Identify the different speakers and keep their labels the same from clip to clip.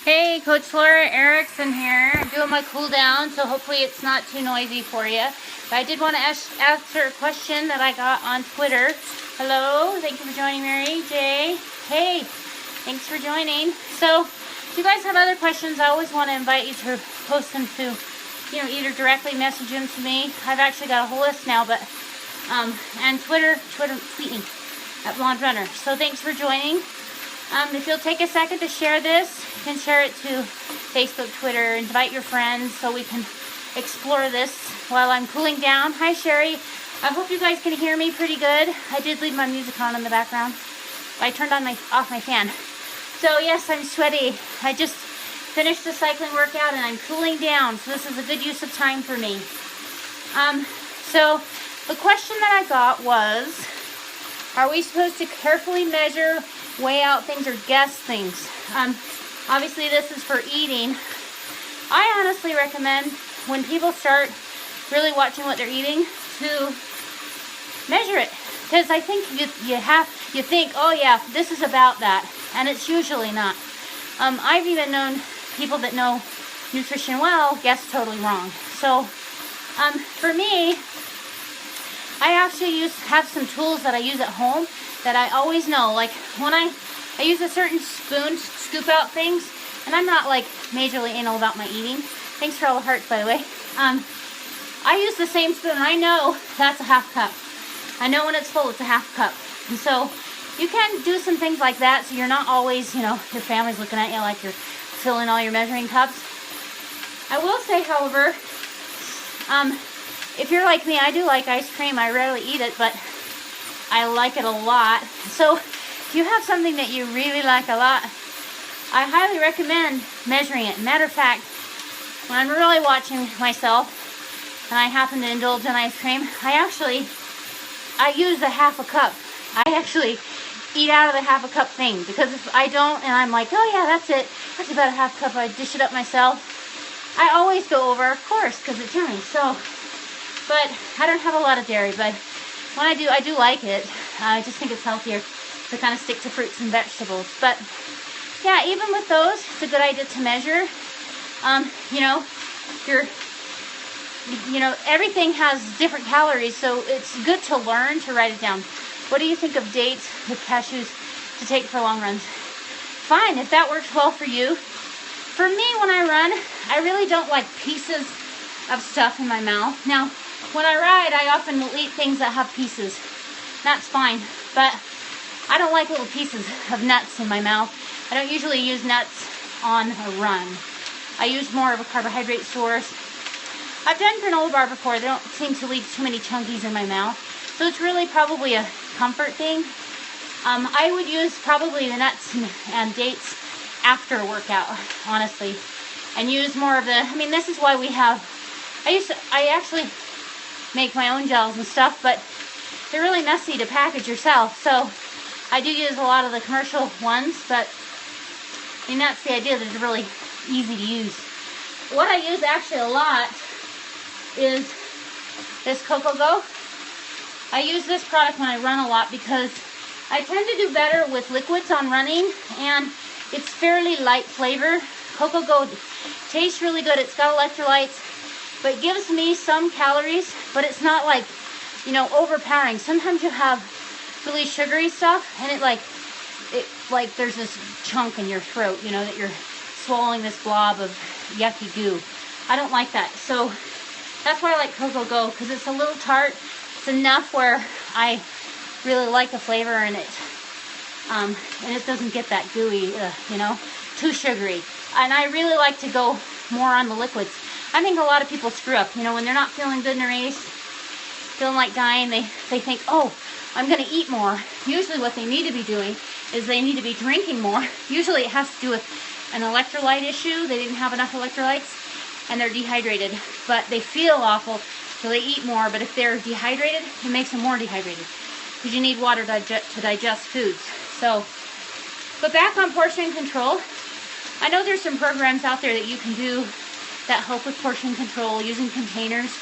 Speaker 1: Hey, Coach Lora, Erickson here. I'm doing my cool down, so hopefully it's not too noisy for you. But I did want to answer a question that I got on Twitter. Hello, thank you for joining, Mary J. Hey, thanks for joining. So, if you guys have other questions, I always want to invite you to post them to, either directly message them to me. I've actually got a whole list now, but and Twitter, tweet me at Blonde Runner. So thanks for joining. If you'll take a second to share this, you can share it to Facebook, Twitter, invite your friends so we can explore this while I'm cooling down. Hi, Sherry. I hope you guys can hear me pretty good. I did leave my music on in the background. I turned on off my fan. So yes, I'm sweaty. I just finished the cycling workout and I'm cooling down. So this is a good use of time for me. So the question that I got was, are we supposed to carefully measure, weigh out things, or guess things? Obviously this is for eating. I honestly recommend when people start really watching what they're eating to measure it, because I think you think, oh yeah, this is about that, and it's usually not. I've even known people that know nutrition well guess totally wrong. So for me, I actually have some tools that I use at home that I always know. Like when I use a certain spoon to scoop out things, and I'm not like majorly anal about my eating. Thanks for all the hearts, by the way. I use the same spoon. I know that's a half cup. I know when it's full, it's a half cup. And so you can do some things like that, so you're not always, your family's looking at you like you're filling all your measuring cups. I will say, however, if you're like me, I do like ice cream. I rarely eat it, but I like it a lot. So if you have something that you really like a lot, I highly recommend measuring it. Matter of fact, when I'm really watching myself and I happen to indulge in ice cream, I use the half a cup. I actually eat out of the half a cup thing, because if I don't and I'm like, oh yeah, that's it, that's about a half cup, I dish it up myself, I always go over, of course, because it's yummy. So, but I don't have a lot of dairy, but when I do like it. I just think it's healthier to kind of stick to fruits and vegetables. But yeah, even with those, it's a good idea to measure. Everything has different calories, so it's good to learn to write it down. What do you think of dates with cashews to take for long runs? Fine, if that works well for you. For me, when I run, I really don't like pieces of stuff in my mouth. Now, when I ride, I often will eat things that have pieces. That's fine, but I don't like little pieces of nuts in my mouth. I don't usually use nuts on a run. I use more of a carbohydrate source. I've done granola bar before. They don't seem to leave too many chunkies in my mouth. So it's really probably a comfort thing. I would use probably the nuts and dates after a workout, honestly. And use more of this is why I actually make my own gels and stuff, but they're really messy to package yourself. So I do use a lot of the commercial ones, but that's the idea, that it's really easy to use. What I use actually a lot is this Cocoa Go. I use this product when I run a lot because I tend to do better with liquids on running, and it's fairly light flavor. Cocoa Go tastes really good. It's got electrolytes, but it gives me some calories, but it's not like, overpowering. Sometimes you have really sugary stuff, and it there's this chunk in your throat, that you're swallowing this blob of yucky goo. I don't like that. So that's why I like Cocoa Go, because it's a little tart. It's enough where I really like the flavor in it. And it doesn't get that gooey, too sugary. And I really like to go more on the liquids. I think a lot of people screw up, when they're not feeling good in a race, feeling like dying, they think, oh, I'm going to eat more. Usually what they need to be doing is they need to be drinking more. Usually it has to do with an electrolyte issue. They didn't have enough electrolytes and they're dehydrated, but they feel awful, so they eat more. But if they're dehydrated, it makes them more dehydrated, because you need water to digest foods. So, but back on portion control, I know there's some programs out there that you can do that help with portion control using containers.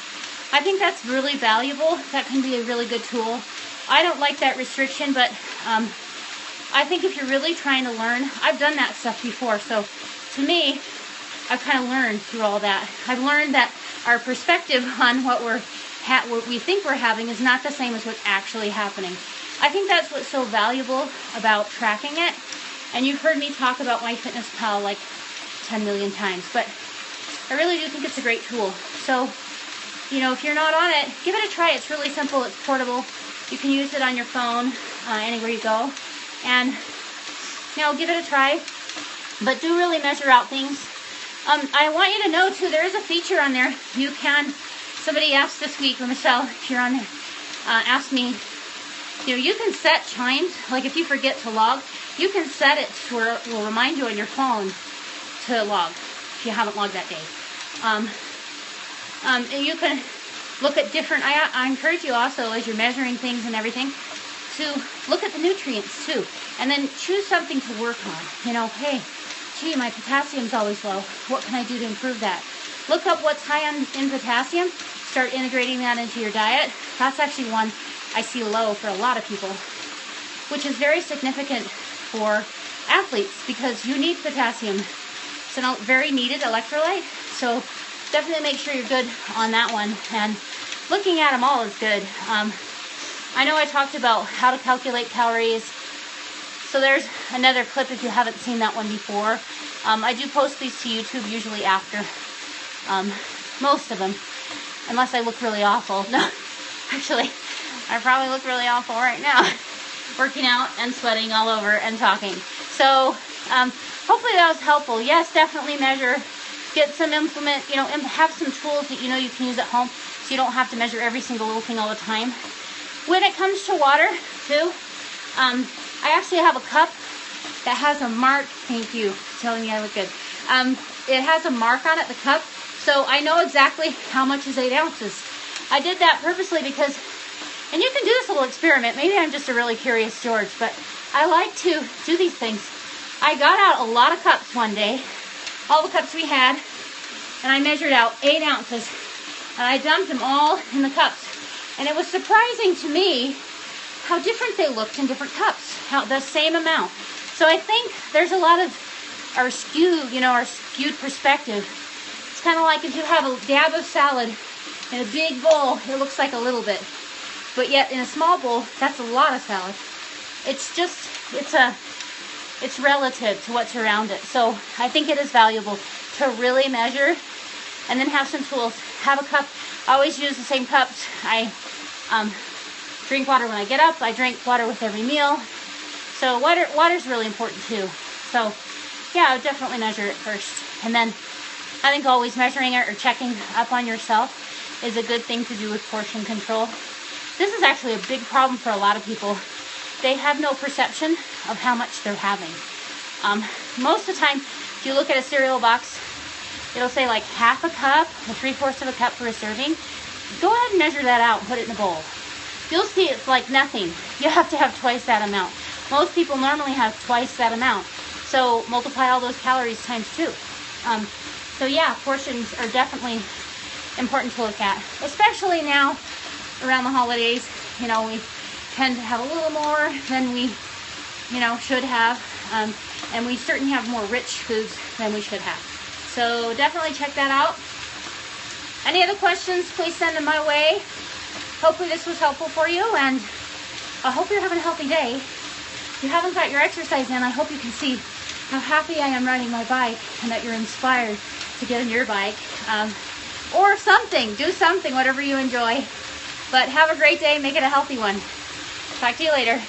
Speaker 1: I think that's really valuable. That can be a really good tool. I don't like that restriction, but I think if you're really trying to learn, I've done that stuff before, so to me, I've kind of learned through all that. I've learned that our perspective on what we think we're having is not the same as what's actually happening. I think that's what's so valuable about tracking it. And you've heard me talk about MyFitnessPal like 10 million times, but I really do think it's a great tool. So, you know, if you're not on it, give it a try. It's really simple. It's portable. You can use it on your phone anywhere you go. And, you know, give it a try. But do really measure out things. I want you to know, too, there is a feature on there. You can, somebody asked this week, or Michelle, if you're on there, asked me, you know, you can set chimes. Like if you forget to log, you can set it to where it will remind you on your phone to log if you haven't logged that day. And you can look at different, I encourage you also, as you're measuring things and everything, to look at the nutrients too. And then choose something to work on. You know, hey, gee, my potassium's always low. What can I do to improve that? Look up what's high in potassium. Start integrating that into your diet. That's actually one I see low for a lot of people, which is very significant for athletes because you need potassium. It's a very needed electrolyte. So definitely make sure you're good on that one. And looking at them all is good. I know I talked about how to calculate calories. So there's another clip if you haven't seen that one before. I do post these to YouTube usually after most of them, unless I look really awful. No, actually, I probably look really awful right now, working out and sweating all over and talking. So hopefully that was helpful. Yes, definitely measure. Get some implement, you know, have some tools that you know you can use at home so you don't have to measure every single little thing all the time. When it comes to water, too, I actually have a cup that has a mark. Thank you for telling me I look good. It has a mark on it, the cup, so I know exactly how much is 8 ounces. I did that purposely because, and you can do this little experiment. Maybe I'm just a really curious George, but I like to do these things. I got out a lot of cups one day, all the cups we had, and I measured out 8 ounces, and I dumped them all in the cups. And it was surprising to me how different they looked in different cups, how the same amount. So I think there's a lot of our skewed perspective. It's kind of like if you have a dab of salad in a big bowl, it looks like a little bit. But yet in a small bowl, that's a lot of salad. It's just, it's relative to what's around it. So I think it is valuable to really measure and then have some tools. Have a cup. I always use the same cups. I drink water when I get up. I drink water with every meal. So water's really important too. So yeah, I would definitely measure it first. And then I think always measuring it or checking up on yourself is a good thing to do with portion control. This is actually a big problem for a lot of people. They have no perception of how much they're having. Most of the time, if you look at a cereal box, it'll say like half a cup or 3/4 of a cup for a serving. Go ahead and measure that out and put it in a bowl. You'll see it's like nothing. You have to have twice that amount. Most people normally have twice that amount. So multiply all those calories times 2. So yeah, portions are definitely important to look at, especially now around the holidays. You know, we tend to have a little more than we, you know, should have. And we certainly have more rich foods than we should have. So definitely check that out. Any other questions, please send them my way. Hopefully this was helpful for you, and I hope you're having a healthy day. If you haven't got your exercise in, I hope you can see how happy I am riding my bike and that you're inspired to get on your bike. Or something, do something, whatever you enjoy. But have a great day, make it a healthy one. Talk to you later.